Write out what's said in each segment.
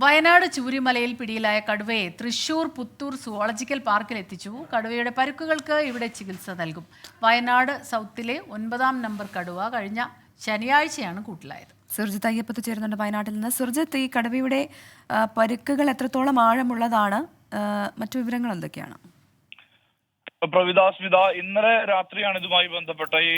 വയനാട് ചൂരിമലയിൽ പിടിയിലായ കടുവയെ തൃശൂർ പുത്തൂർ സുവോളജിക്കൽ പാർക്കിൽ എത്തിച്ചു. കടുവയുടെ പരുക്കുകൾക്ക് ഇവിടെ ചികിത്സ നൽകും. വയനാട് സൗത്തിലെ 9-ാം നമ്പർ കടുവ കഴിഞ്ഞ ശനിയാഴ്ചയാണ് കൂട്ടിലായത്. സുർജിത്ത് അയ്യപ്പത്ത് ചേരുന്നുണ്ട് വയനാട്ടിൽ നിന്ന്. സുർജിത്ത്, ഈ കടുവയുടെ പരുക്കുകൾ എത്രത്തോളം ആഴമുള്ളതാണ്? മറ്റു വിവരങ്ങൾ എന്തൊക്കെയാണ്? പ്രവിതാസ്മിത, ഇന്നലെ രാത്രിയാണ് ഇതുമായി ബന്ധപ്പെട്ട ഈ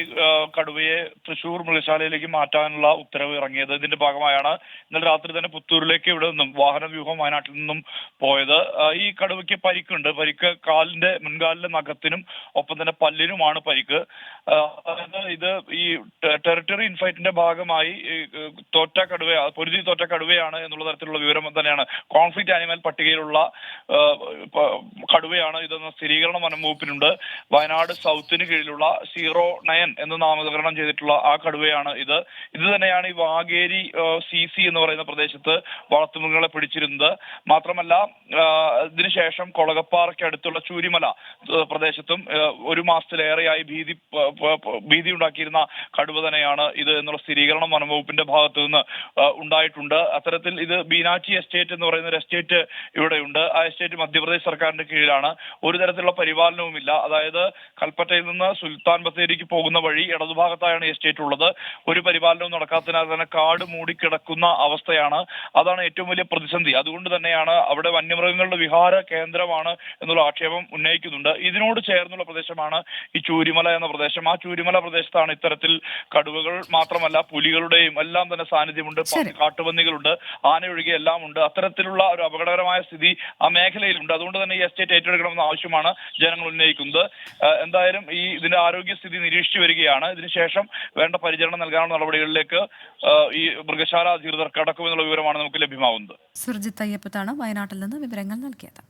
കടുവയെ തൃശൂർ മൃഗശാലയിലേക്ക് മാറ്റാനുള്ള ഉത്തരവ് ഇറങ്ങിയത്. ഇതിന്റെ ഭാഗമായാണ് ഇന്നലെ രാത്രി തന്നെ പുത്തൂരിലേക്ക് ഇവിടെ നിന്നും വാഹന വ്യൂഹം വയനാട്ടിൽ നിന്നും പോയത്. ഈ കടുവയ്ക്ക് പരിക്കുണ്ട്. പരിക്ക് മുൻകാലിന്റെ നഖത്തിനും ഒപ്പം തന്നെ പല്ലിനുമാണ് പരിക്ക്. അതായത് ഇത് ഈ ടെറിട്ടറി ഇൻഫൈറ്റിന്റെ ഭാഗമായി പൊരുതി തോറ്റ കടുവയാണ് എന്നുള്ള തരത്തിലുള്ള വിവരം തന്നെയാണ്. കോൺഫ്ലിക്റ്റ് ആനിമൽ പട്ടികയിലുള്ള കടുവയാണ് ഇതെന്ന സ്ഥിരീകരണം വനം വകുപ്പിന്. വയനാട് സൗത്തിന് കീഴിലുള്ള 09 എന്ന് നാമകരണം ചെയ്തിട്ടുള്ള ആ കടുവയാണ് ഇത്. ഇത് തന്നെയാണ് ഈ വാഗേരി CC എന്ന് പറയുന്ന പ്രദേശത്ത് വളർത്തുമൃഗങ്ങളെ പിടിച്ചിരുന്നത്. മാത്രമല്ല, ഇതിനുശേഷം കൊളകപ്പാറയ്ക്ക് അടുത്തുള്ള ചൂരിമല പ്രദേശത്തും 1 മാസത്തിലേറെയായി ഭീതി ഉണ്ടാക്കിയിരുന്ന കടുവ തന്നെയാണ് ഇത് എന്നുള്ള സ്ഥിരീകരണം വനം വകുപ്പിന്റെ ഭാഗത്തു നിന്ന് ഉണ്ടായിട്ടുണ്ട്. അത്തരത്തിൽ ഇത് ബീനാച്ചി എസ്റ്റേറ്റ് എന്ന് പറയുന്ന ഒരു എസ്റ്റേറ്റ് ഇവിടെയുണ്ട്. ആ എസ്റ്റേറ്റ് മധ്യപ്രദേശ് സർക്കാരിന്റെ കീഴിലാണ്. ഒരു തരത്തിലുള്ള പരിപാലനവും. അതായത് കൽപ്പറ്റയിൽ നിന്ന് സുൽത്താൻ ബത്തേരിക്ക് പോകുന്ന വഴി ഇടതുഭാഗത്തായാണ് എസ്റ്റേറ്റ് ഉള്ളത്. ഒരു പരിപാലനവും നടക്കാത്തതിനാൽ തന്നെ കാട് മൂടിക്കിടക്കുന്ന അവസ്ഥയാണ്. അതാണ് ഏറ്റവും വലിയ പ്രതിസന്ധി. അതുകൊണ്ട് തന്നെയാണ് അവിടെ വന്യമൃഗങ്ങളുടെ വിഹാര കേന്ദ്രമാണ് എന്നുള്ള ആക്ഷേപം ഉന്നയിക്കുന്നുണ്ട്. ഇതിനോട് ചേർന്നുള്ള പ്രദേശമാണ് ഈ ചൂരിമല എന്ന പ്രദേശം. ആ ചൂരിമല പ്രദേശത്താണ് ഇത്തരത്തിൽ കടുവകൾ മാത്രമല്ല പുലികളുടെയും എല്ലാം തന്നെ സാന്നിധ്യമുണ്ട്. കാട്ടുപന്നികളുണ്ട്, ആനയൊഴികെ എല്ലാം ഉണ്ട്. അത്തരത്തിലുള്ള ഒരു അപകടകരമായ സ്ഥിതി ആ മേഖലയിലുണ്ട്. അതുകൊണ്ട് തന്നെ ഈ എസ്റ്റേറ്റ് ഏറ്റെടുക്കണമെന്ന ആവശ്യമാണ് ജനങ്ങൾ ഉന്നയിക്കുന്നത്. എന്തായാലും ഇതിന്റെ ആരോഗ്യസ്ഥിതി നിരീക്ഷിച്ചു വരികയാണ്. ഇതിനുശേഷം വേണ്ട പരിചരണം നൽകാനുള്ള നടപടികളിലേക്ക് ഈ മൃഗശാല അധികൃതർ കടക്കുമെന്നുള്ള വിവരമാണ് നമുക്ക് ലഭ്യമാവുന്നത്. സുർജിത്ത് അയ്യപ്പത്താണ് വയനാട്ടിൽ നിന്ന് വിവരങ്ങൾ നൽകിയത്.